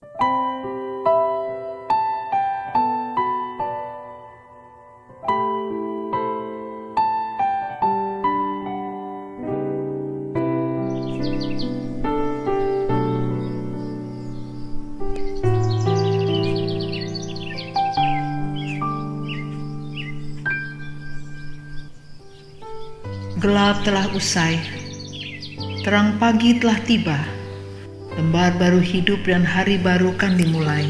Gelap telah usai, terang pagi telah tiba, lembar baru hidup dan hari baru kan dimulai.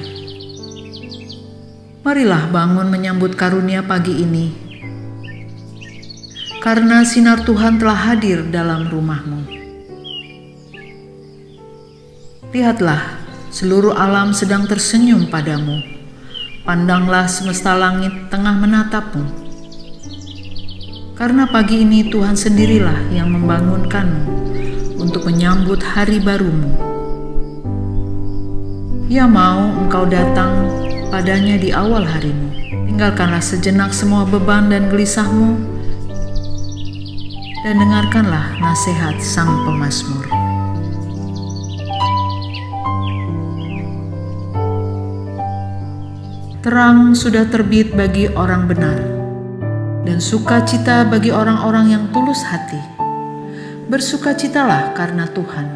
Marilah bangun menyambut karunia pagi ini, karena sinar Tuhan telah hadir dalam rumahmu. Lihatlah, seluruh alam sedang tersenyum padamu. Pandanglah semesta langit tengah menatapmu. Karena pagi ini Tuhan sendirilah yang membangunkanmu untuk menyambut hari barumu. Ia mau engkau datang padanya di awal harimu. Tinggalkanlah sejenak semua beban dan gelisahmu, dan dengarkanlah nasihat Sang Pemazmur. Terang sudah terbit bagi orang benar, dan sukacita bagi orang-orang yang tulus hati. Bersukacitalah karena Tuhan,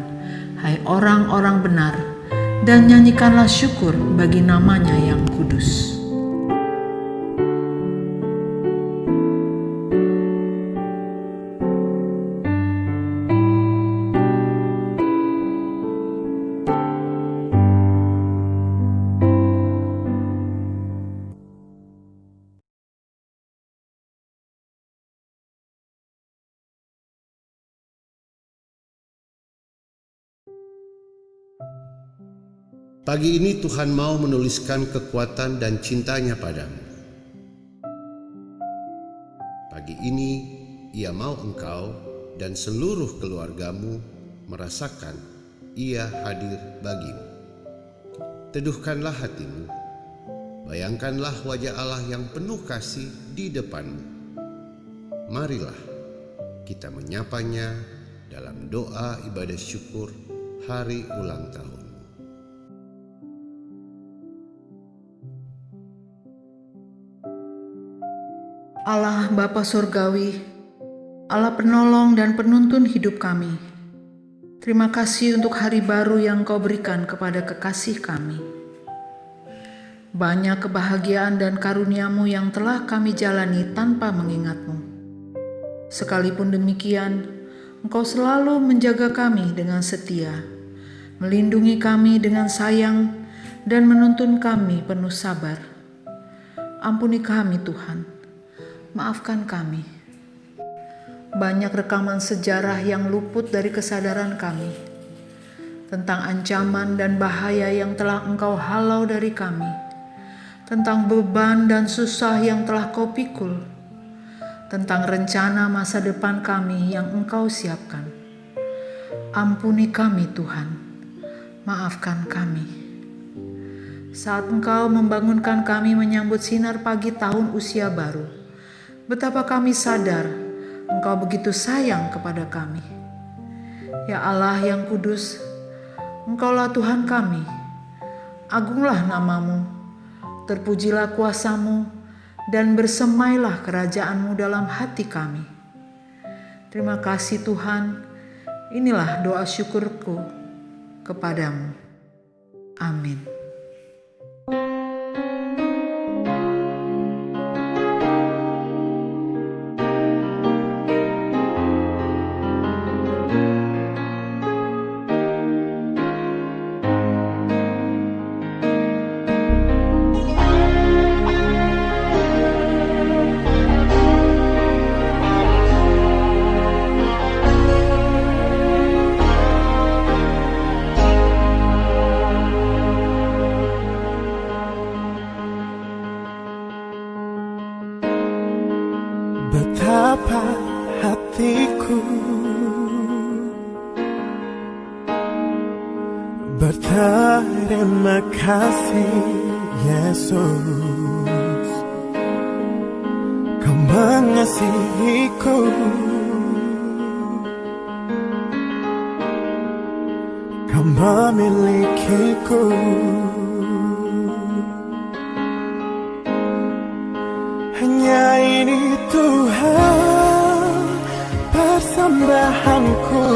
hai orang-orang benar, dan nyanyikanlah syukur bagi namanya yang kudus. Pagi ini Tuhan mau menuliskan kekuatan dan cintanya padamu. Pagi ini Ia mau engkau dan seluruh keluargamu merasakan Ia hadir bagimu. Teduhkanlah hatimu, bayangkanlah wajah Allah yang penuh kasih di depanmu. Marilah kita menyapanya dalam doa ibadah syukur hari ulang tahun. Allah Bapa Surgawi, Allah penolong dan penuntun hidup kami, terima kasih untuk hari baru yang Kau berikan kepada kekasih kami. Banyak kebahagiaan dan karunia-Mu yang telah kami jalani tanpa mengingat-Mu. Sekalipun demikian, Engkau selalu menjaga kami dengan setia, melindungi kami dengan sayang, dan menuntun kami penuh sabar. Ampuni kami Tuhan. Maafkan kami. Banyak rekaman sejarah yang luput dari kesadaran kami tentang ancaman dan bahaya yang telah Engkau halau dari kami, tentang beban dan susah yang telah Kau pikul, tentang rencana masa depan kami yang Engkau siapkan. Ampuni kami Tuhan, maafkan kami. Saat Engkau membangunkan kami menyambut sinar pagi tahun usia baru, betapa kami sadar Engkau begitu sayang kepada kami. Ya Allah yang kudus, Engkaulah Tuhan kami. Agunglah nama-Mu, terpujilah kuasa-Mu, dan bersemailah kerajaan-Mu dalam hati kami. Terima kasih Tuhan, inilah doa syukurku kepadamu. Amin. Betapa hatiku berterima kasih Yesus, Kau mengasihiku, Kau memilikiku. hanya ini Tuhan persembahanku,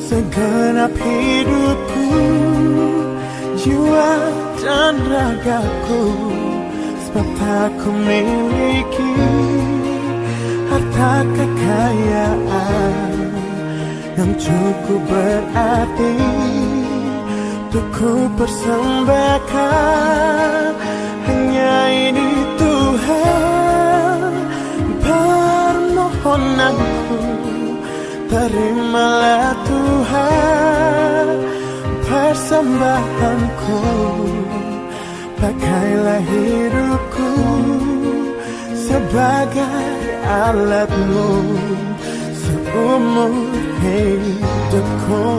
segenap hidupku, jiwa dan ragaku. Sebab tak ku miliki harta kekayaan yang cukup berarti untuk ku persembahkan. Hanya ini Tuhan permohonanku, terimalah Tuhan persembahanku. Pakailah hidupku sebagai alatmu seumur hidupku.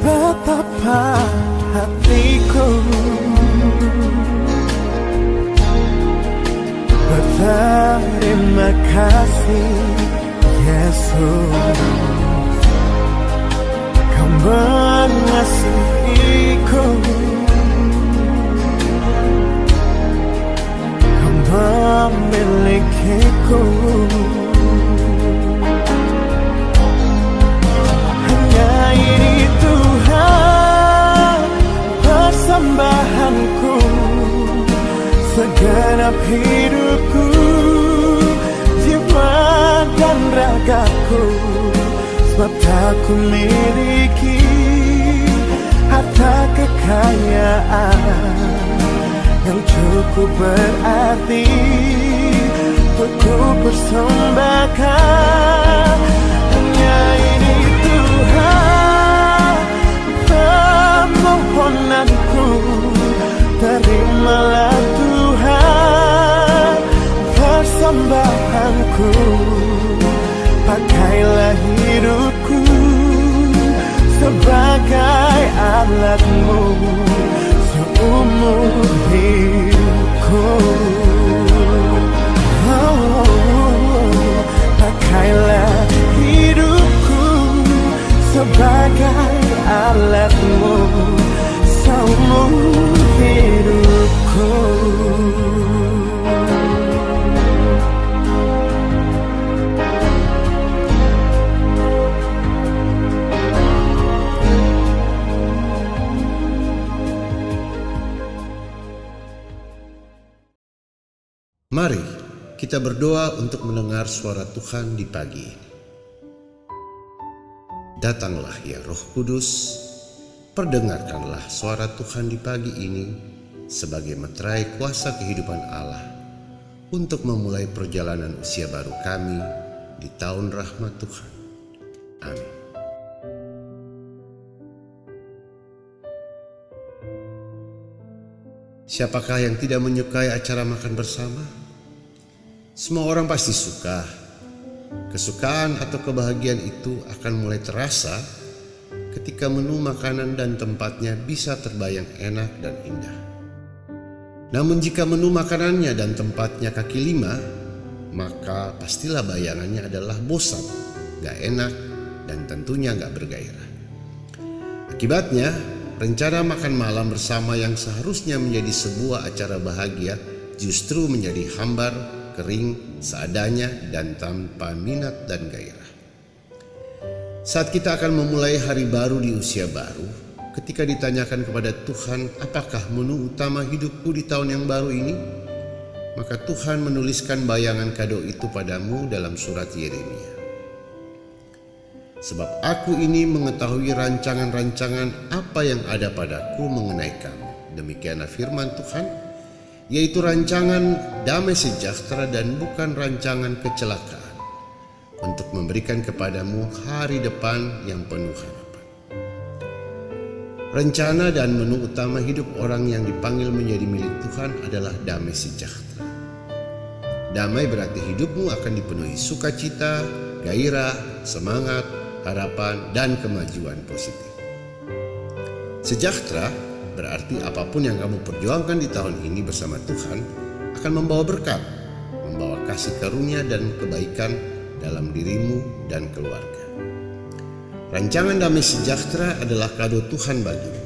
Betapa hatiku berterima kasih, Yesus. Kau mengasihiku, Kau memilikiku. Hanya ini Tuhan persembahanku, segenap hidupku, jiwa dan ragaku. Sebab tak ku miliki harta kekayaan yang cukup berarti untuk ku persembahkan. Hanya ini Tuhan permohonanku, terimalah Tuhan persembahanku. Pakailah hidupku sebagai alatmu seumur hidupku. Pakailah hidupku sebagai alatmu seumur hidupku. Mari kita berdoa untuk mendengar suara Tuhan di pagi ini. Datanglah ya Roh Kudus, perdengarkanlah suara Tuhan di pagi ini sebagai meterai kuasa kehidupan Allah untuk memulai perjalanan usia baru kami di tahun rahmat Tuhan. Amin. Siapakah yang tidak menyukai acara makan bersama? Semua orang pasti suka. Kesukaan atau kebahagiaan itu akan mulai terasa ketika menu makanan dan tempatnya bisa terbayang enak dan indah. Namun jika menu makanannya dan tempatnya kaki lima, maka pastilah bayangannya adalah bosan, gak enak, dan tentunya gak bergairah. Akibatnya, rencana makan malam bersama yang seharusnya menjadi sebuah acara bahagia justru menjadi hambar, kering, seadanya, dan tanpa minat dan gairah. Saat kita akan memulai hari baru di usia baru, ketika ditanyakan kepada Tuhan, apakah menu utama hidupku di tahun yang baru ini? Maka Tuhan menuliskan bayangan kado itu padamu dalam surat Yeremia. Sebab aku ini mengetahui rancangan-rancangan apa yang ada padaku mengenai kamu. Demikianlah firman Tuhan, yaitu rancangan damai sejahtera dan bukan rancangan kecelakaan, untuk memberikan kepadamu hari depan yang penuh harapan. Rencana dan menu utama hidup orang yang dipanggil menjadi milik Tuhan adalah damai sejahtera. Damai berarti hidupmu akan dipenuhi sukacita, gairah, semangat, harapan, dan kemajuan positif. Sejahtera berarti apapun yang kamu perjuangkan di tahun ini bersama Tuhan akan membawa berkat, membawa kasih karunia dan kebaikan dalam dirimu dan keluarga. Rancangan damai sejahtera adalah kado Tuhan bagimu.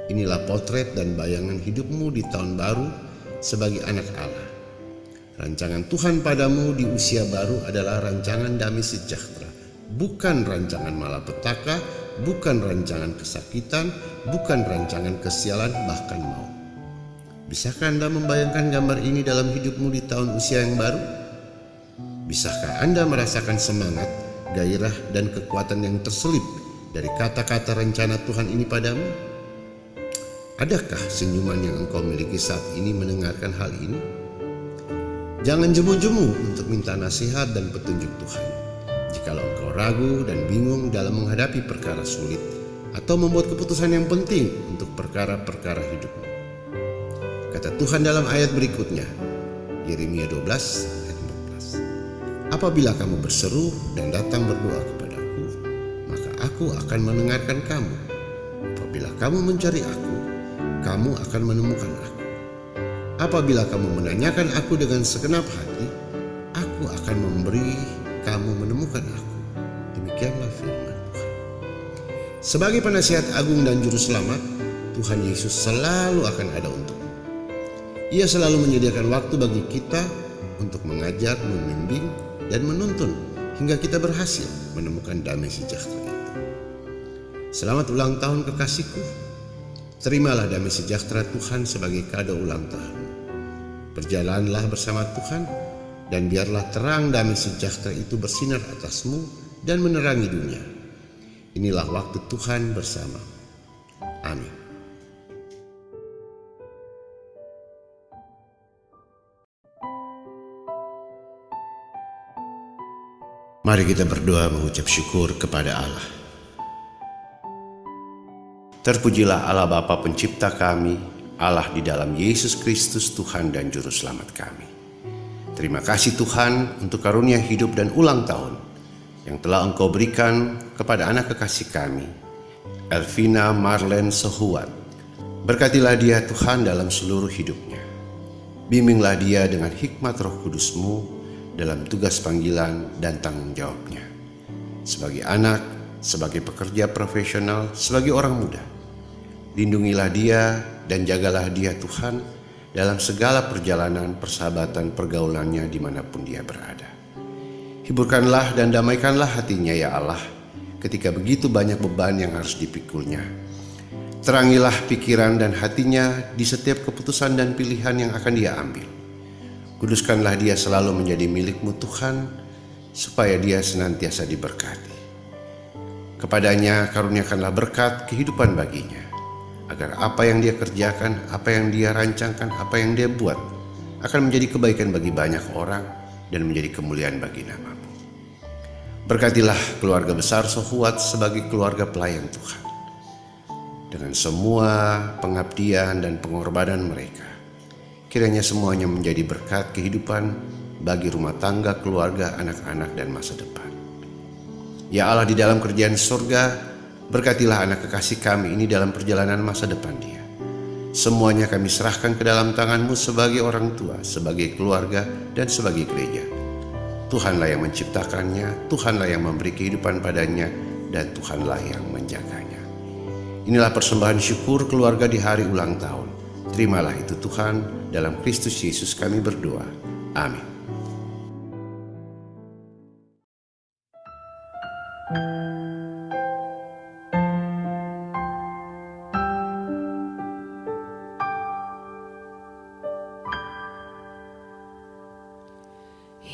Inilah potret dan bayangan hidupmu di tahun baru sebagai anak Allah. Rancangan Tuhan padamu di usia baru adalah rancangan damai sejahtera, bukan rancangan malapetaka, bukan rancangan kesakitan, bukan rancangan kesialan, bahkan maut. Bisakah Anda membayangkan gambar ini dalam hidupmu di tahun usia yang baru? Bisakah Anda merasakan semangat, gairah, dan kekuatan yang terselip dari kata-kata rencana Tuhan ini padamu? Adakah senyuman yang engkau miliki saat ini mendengarkan hal ini? Jangan jemu-jemu untuk minta nasihat dan petunjuk Tuhan. Jikalau engkau ragu dan bingung dalam menghadapi perkara sulit atau membuat keputusan yang penting untuk perkara-perkara hidupmu. Kata Tuhan dalam ayat berikutnya, Yeremia 12 ayat 14. Apabila kamu berseru dan datang berdoa kepadaku, maka aku akan mendengarkan kamu. Apabila kamu mencari aku, kamu akan menemukan aku. Apabila kamu menanyakan aku dengan segenap hati, aku akan memberi kamu menemukan aku. Demikianlah firman Tuhan. Sebagai penasihat agung dan juru selamat, Tuhan Yesus selalu akan ada untukmu. Ia selalu menyediakan waktu bagi kita untuk mengajar, membimbing, dan menuntun hingga kita berhasil menemukan damai sejahtera itu. Selamat ulang tahun kekasihku. Terimalah damai sejahtera Tuhan sebagai kado ulang tahun. Berjalanlah bersama Tuhan dan biarlah terang damai sejahtera itu bersinar atasmu dan menerangi dunia. Inilah waktu Tuhan bersama. Amin. Mari kita berdoa mengucap syukur kepada Allah. Terpujilah Allah Bapa pencipta kami, Allah di dalam Yesus Kristus Tuhan dan Juru Selamat kami. Terima kasih Tuhan untuk karunia hidup dan ulang tahun yang telah Engkau berikan kepada anak kekasih kami, Elvina Marlen Sehuat. Berkatilah dia Tuhan dalam seluruh hidupnya. Bimbinglah dia dengan hikmat Roh Kudus-Mu dalam tugas panggilan dan tanggung jawabnya. Sebagai anak, sebagai pekerja profesional, sebagai orang muda. Lindungilah dia dan jagalah dia Tuhan dalam segala perjalanan, persahabatan, pergaulannya dimanapun dia berada. Hiburkanlah dan damaikanlah hatinya ya Allah ketika begitu banyak beban yang harus dipikulnya. Terangilah pikiran dan hatinya di setiap keputusan dan pilihan yang akan dia ambil. Kuduskanlah dia selalu menjadi milik-Mu Tuhan supaya dia senantiasa diberkati. Kepadanya karuniakanlah berkat kehidupan baginya, agar apa yang dia kerjakan, apa yang dia rancangkan, apa yang dia buat akan menjadi kebaikan bagi banyak orang dan menjadi kemuliaan bagi nama-Mu. Berkatilah keluarga besar Sehuat sebagai keluarga pelayan Tuhan. Dengan semua pengabdian dan pengorbanan mereka, kiranya semuanya menjadi berkat kehidupan bagi rumah tangga, keluarga, anak-anak, dan masa depan. Ya Allah di dalam kerjaan surga, berkatilah anak kekasih kami ini dalam perjalanan masa depan dia. Semuanya kami serahkan ke dalam tangan-Mu sebagai orang tua, sebagai keluarga, dan sebagai gereja. Tuhanlah yang menciptakannya, Tuhanlah yang memberi kehidupan padanya, dan Tuhanlah yang menjaganya. Inilah persembahan syukur keluarga di hari ulang tahun. Terimalah itu Tuhan, dalam Kristus Yesus kami berdoa. Amin.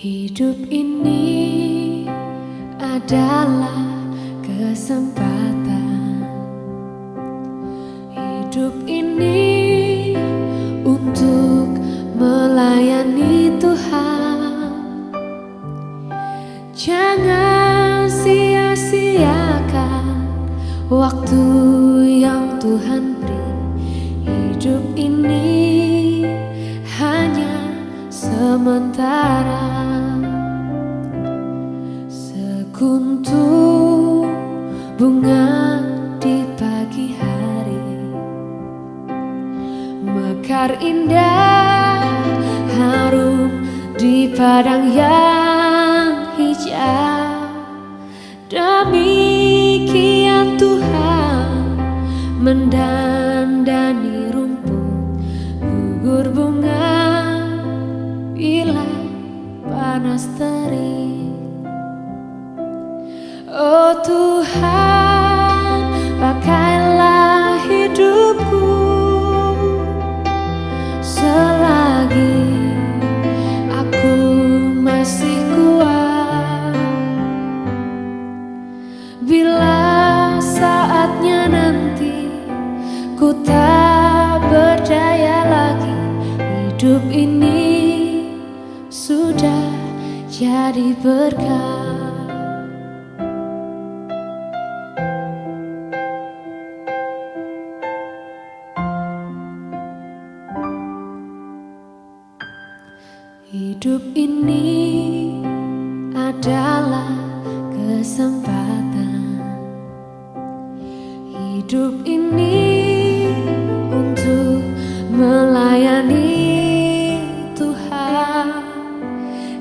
Hidup ini adalah kesempatan. Hidup ini untuk melayani Tuhan. Jangan sia-siakan waktu yang Tuhan beri. Hidup ini hanya sementara. Sekuntum bunga di pagi hari, mekar indah harum di padang yang hijau. Demikian Tuhan mendandani rumput, gugur bunga bila panas terik. Oh Tuhan, pakailah hidupku selagi aku masih kuat. Bila saatnya nanti ku tak berdaya lagi, hidup ini sudah jadi berkah. Hidup ini adalah kesempatan. Hidup ini untuk melayani Tuhan.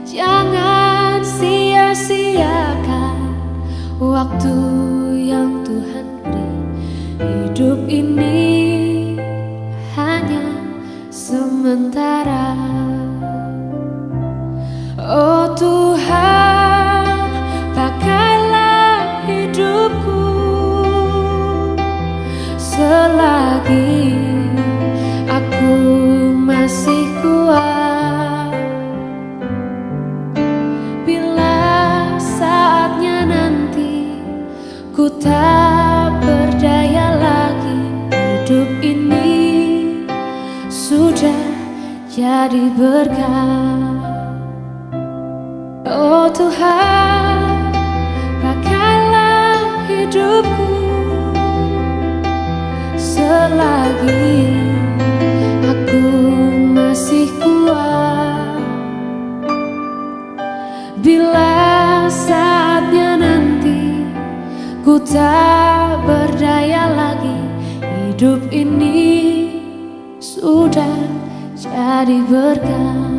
Jangan sia-siakan waktu yang Tuhan beri. Hidup ini hanya sementara. Oh Tuhan, pakailah hidupku selagi aku masih kuat. Bila saatnya nanti ku tak berdaya lagi, hidup ini sudah jadi berkah. Oh Tuhan, pakailah hidupku selagi aku masih kuat. Bila saatnya nanti ku tak berdaya lagi, hidup ini sudah jadi berkah.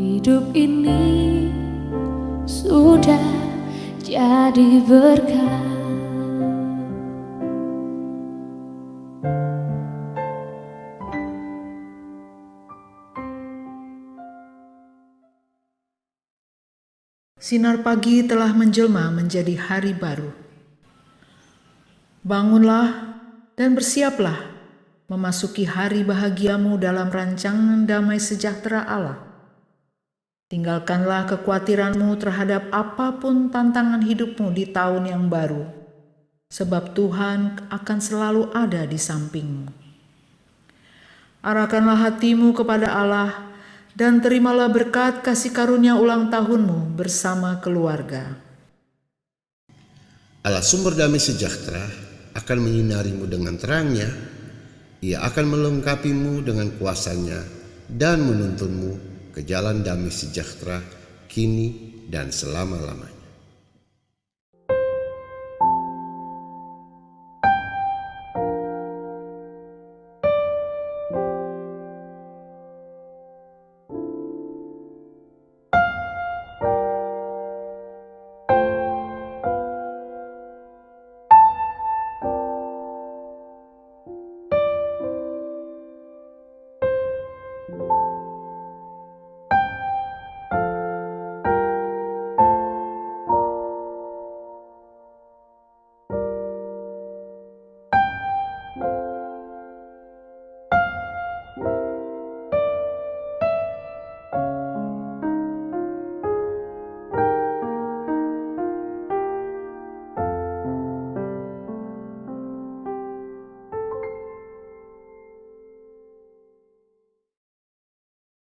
Hidup ini sudah jadi berkah. Sinar pagi telah menjelma menjadi hari baru. Bangunlah dan bersiaplah memasuki hari bahagiamu dalam rancangan damai sejahtera Allah. Tinggalkanlah kekhawatiranmu terhadap apapun tantangan hidupmu di tahun yang baru, sebab Tuhan akan selalu ada di sampingmu. Arahkanlah hatimu kepada Allah dan terimalah berkat kasih karunia ulang tahunmu bersama keluarga. Allah sumber damai sejahtera akan menyinarimu dengan terangnya. Ia akan melengkapimu dengan kuasanya dan menuntunmu ke jalan damai sejahtera kini dan selama-lamanya.